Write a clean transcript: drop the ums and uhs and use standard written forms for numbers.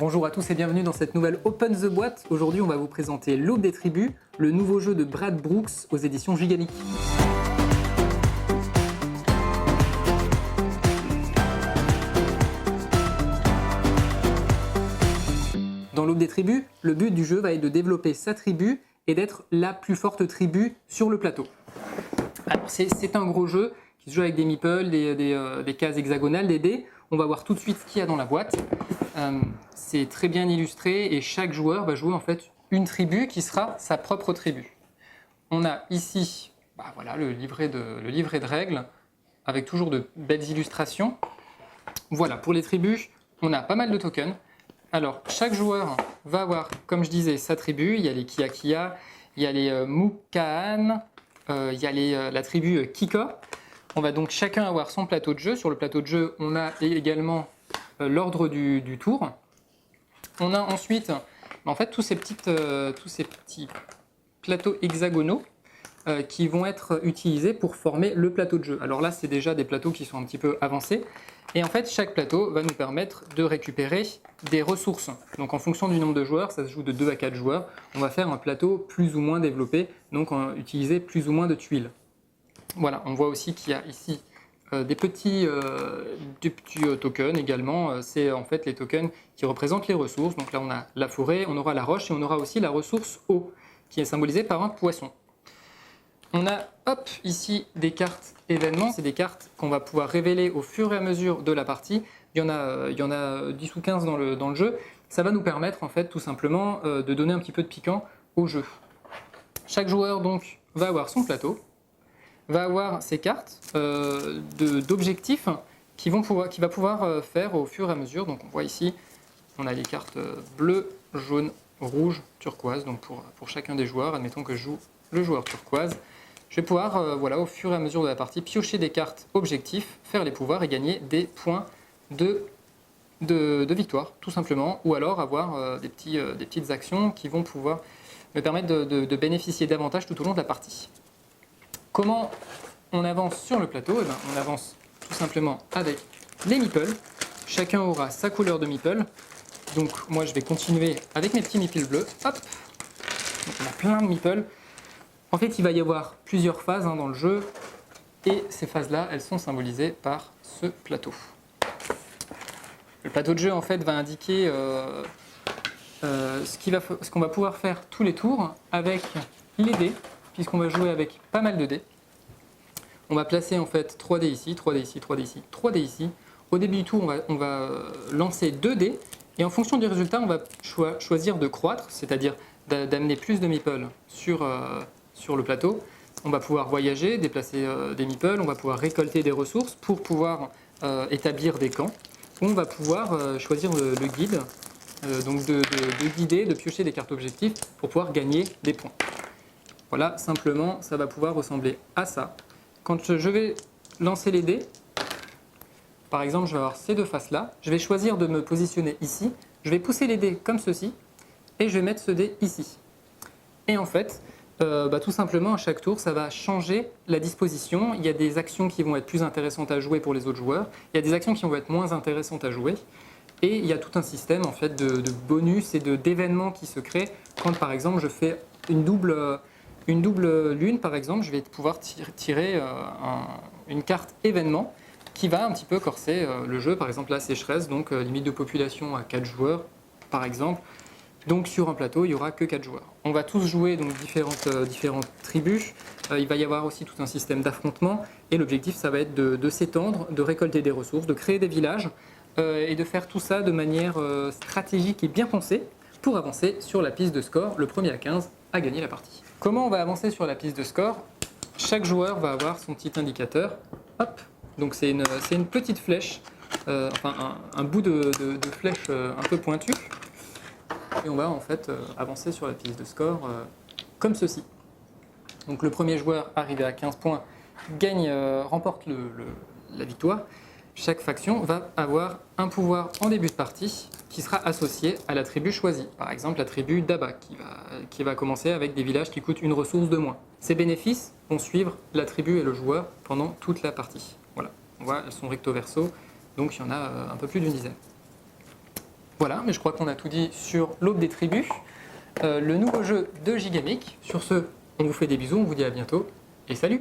Bonjour à tous et bienvenue dans cette nouvelle Open the Boîte. Aujourd'hui, on va vous présenter L'Aube des Tribus, le nouveau jeu de Brad Brooks aux éditions Gigamic. Dans L'Aube des Tribus, le but du jeu va être de développer sa tribu et d'être la plus forte tribu sur le plateau. Alors, c'est un gros jeu qui se joue avec des meeples, des cases hexagonales, des dés. On va voir tout de suite ce qu'il y a dans la boîte. C'est très bien illustré et chaque joueur va jouer en fait une tribu qui sera sa propre tribu. On a ici voilà, le livret de règles avec toujours de belles illustrations. Voilà, pour les tribus, on a pas mal de tokens. Alors, chaque joueur va avoir, comme je disais, sa tribu. Il y a les Kia, il y a les Mukaan, il y a la tribu Kika. On va donc chacun avoir son plateau de jeu. Sur le plateau de jeu, on a également l'ordre du tour. On a ensuite en fait, tous ces petits plateaux hexagonaux qui vont être utilisés pour former le plateau de jeu. Alors là, c'est déjà des plateaux qui sont un petit peu avancés. Et en fait, chaque plateau va nous permettre de récupérer des ressources. Donc en fonction du nombre de joueurs, ça se joue de 2 à 4 joueurs, on va faire un plateau plus ou moins développé, donc utiliser plus ou moins de tuiles. Voilà, on voit aussi qu'il y a ici des petits tokens également. C'est en fait les tokens qui représentent les ressources. Donc là, on a la forêt, on aura la roche et on aura aussi la ressource eau, qui est symbolisée par un poisson. On a ici des cartes événements. C'est des cartes qu'on va pouvoir révéler au fur et à mesure de la partie. Il y en a 10 ou 15 dans le jeu. Ça va nous permettre en fait tout simplement de donner un petit peu de piquant au jeu. Chaque joueur donc va avoir son plateau, va avoir ses cartes d'objectifs qu'il va pouvoir faire au fur et à mesure. Donc on voit ici, on a les cartes bleues, jaunes, rouges, turquoise. Donc pour chacun des joueurs, admettons que je joue le joueur turquoise, je vais pouvoir voilà, au fur et à mesure de la partie piocher des cartes objectifs, faire les pouvoirs et gagner des points de victoire tout simplement, ou alors avoir des petites actions qui vont pouvoir me permettre de bénéficier davantage tout au long de la partie. Comment on avance sur le plateau? On avance tout simplement avec les meeples. Chacun aura sa couleur de meeple. Donc moi je vais continuer avec mes petits meeples bleus. Hop. Donc, on a plein de meeples. En fait il va y avoir plusieurs phases dans le jeu. Et ces phases-là, elles sont symbolisées par ce plateau. Le plateau de jeu en fait va indiquer ce qu'on va pouvoir faire tous les tours avec les dés, puisqu'on va jouer avec pas mal de dés. On va placer en fait 3 dés ici, 3 dés ici, 3 dés ici, 3 dés ici. Au début du tour, on va lancer 2 dés et en fonction du résultat, on va choisir de croître, c'est-à-dire d'amener plus de meeples sur le plateau. On va pouvoir voyager, déplacer des meeples, on va pouvoir récolter des ressources pour pouvoir établir des camps. On va pouvoir choisir le guide, donc de guider, de piocher des cartes objectifs pour pouvoir gagner des points. Voilà, simplement, ça va pouvoir ressembler à ça. Quand je vais lancer les dés, par exemple, je vais avoir ces deux faces-là, je vais choisir de me positionner ici, je vais pousser les dés comme ceci, et je vais mettre ce dé ici. Et en fait, tout simplement, à chaque tour, ça va changer la disposition. Il y a des actions qui vont être plus intéressantes à jouer pour les autres joueurs, il y a des actions qui vont être moins intéressantes à jouer, et il y a tout un système en fait, de bonus et d'événements qui se créent quand, par exemple, je fais une double lune, par exemple, je vais pouvoir tirer une carte événement qui va un petit peu corser le jeu. Par exemple, la sécheresse, donc limite de population à 4 joueurs, par exemple. Donc sur un plateau, il n'y aura que 4 joueurs. On va tous jouer donc différentes tribus. Il va y avoir aussi tout un système d'affrontement. Et l'objectif, ça va être de s'étendre, de récolter des ressources, de créer des villages et de faire tout ça de manière stratégique et bien pensée pour avancer sur la piste de score. Le premier à 15 a gagné la partie. Comment on va avancer sur la piste de score? Chaque joueur va avoir son petit indicateur. Hop. Donc c'est une petite flèche, un bout de flèche un peu pointu. Et on va en fait avancer sur la piste de score comme ceci. Donc le premier joueur arrivé à 15 points remporte la victoire. Chaque faction va avoir un pouvoir en début de partie qui sera associé à la tribu choisie. Par exemple, la tribu d'Aba qui va commencer avec des villages qui coûtent une ressource de moins. Ces bénéfices vont suivre la tribu et le joueur pendant toute la partie. Voilà, on voit, elles sont recto verso, donc il y en a un peu plus d'une dizaine. Voilà, mais je crois qu'on a tout dit sur l'Aube des Tribus, le nouveau jeu de Gigamic. Sur ce, on vous fait des bisous, on vous dit à bientôt et salut!